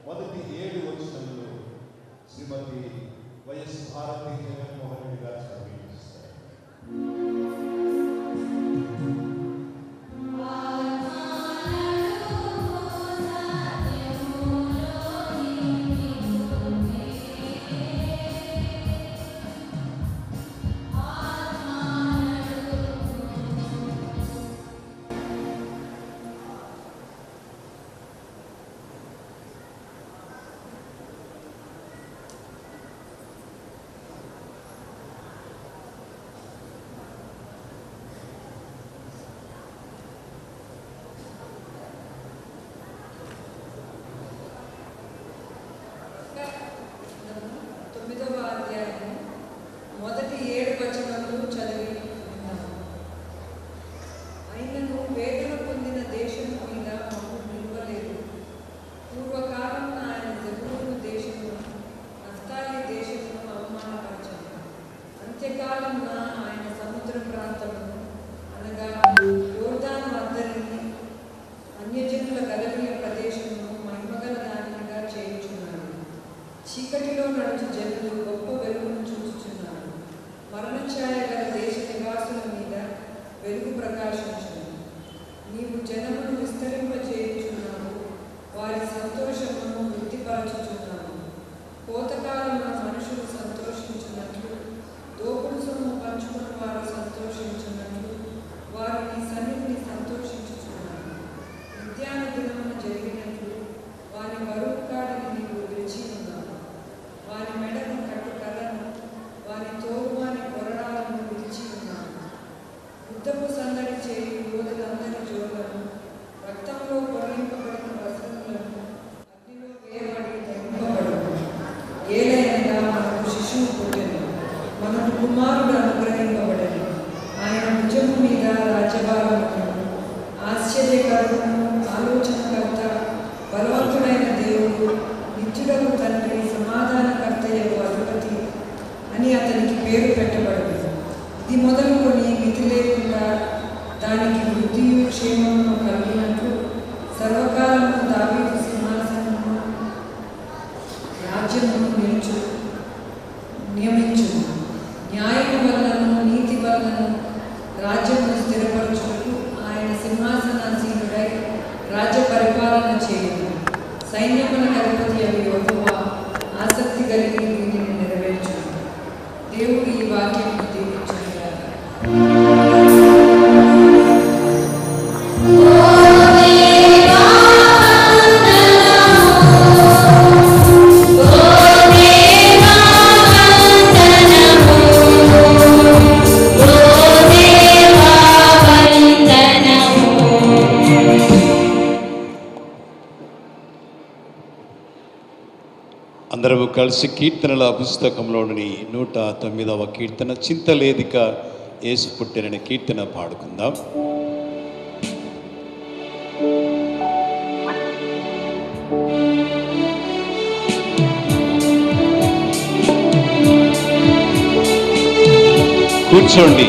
మొదటి 7 వచనాల్లో శ్రీమతి వైఎస్ భారతి జగన్మోహన్ రెడ్డి గారు సమర్పిస్తారు. మొదటి 7 వచనాలు చదివి ఉన్నాము. ఆయనను వేదన పొందిన దేశం మీద మాకు నిలవలేదు. పూర్వకాలంలో ఆయన జబూలూను దేశమును నఫ్తాలి దేశమును అవమానపరచాడు. అంత్యకాలంలో ఆయన సముద్ర ప్రాంతమును అనగా యోర్దాను అద్దరిని అన్యజనుల గలలియ ప్రదేశమును మహిమగల దానిగా చేయుచున్నాడు. చీకటిలో నడుచు జనులు గొప్ప వెలుగును చూచుచున్నారు. మరణఛాయ గల దేశ నివాసుల మీద వెలుగు ప్రకాశించును. నీవు జనమును విస్తరింపజేయుచున్నావు, వారి సంతోషమును వృద్ధిపరచుచున్నావు. కోతకాలంలో మనుషులు సంతోషించున్నట్లు, దోపుడు సొమ్ము పంచుకుని వారు సంతోషించున్నట్లు వారు నీ సన్నిధిని సంతోషించుచున్నారు. ఉద్యాన దినమున జరిగినట్లు వారి బరువు కాడిని నీవు విరిచి ఉన్నావు. వారి మెడను కట్టు కర్రను వారి తోరువాని కొరడాలను విరిచి ఉన్నావు. యుద్ధపు సందడి చేయి యోధులందరి జోలను, రక్తంలో పొరలింపబడిన వస్త్రములను అగ్నిలో వేయబడి దహింపబడు. ఏలైనగా మనకు శిశువు పుట్టెను, మనకు కుమారుడు అనుగ్రహింపబడెను. ఆయన భుజము మీద రాజ్యభారమును. ఆశ్చర్యకరుడును, ఆలోచనకర్త, బలవంతుడైన దేవుడు, నిత్యుడకు తండ్రి, సమాధానకర్తయగు అధిపతి అని అతనికి పేరు పెట్టబడింది. ఇది మొదలుకొని మితి లేకుండా దానికి వృద్ధియు క్షేమమును కలిగినట్లు సర్వకాలము దావీదు సింహాసనము రాజ్యమును నియమించు. న్యాయము వలనను నీతి వలనను రాజ్యమును స్థిరపరచుటకు ఆయన సింహాసనాసీనుడై రాజ్య పరిపాలన చేయను. సైన్యములకు అధిపతి అవి యెహోవా ఆసక్తి కలిగి దీనిని నెరవేర్చు. దేవుడు ఈ వాక్యమును దీవించుగాక. అందరము కలిసి కీర్తనల పుస్తకంలోని 109వ కీర్తన చింతలేదిక యేసు పుట్టిన కీర్తన పాడుకుందాం. కూర్చోండి.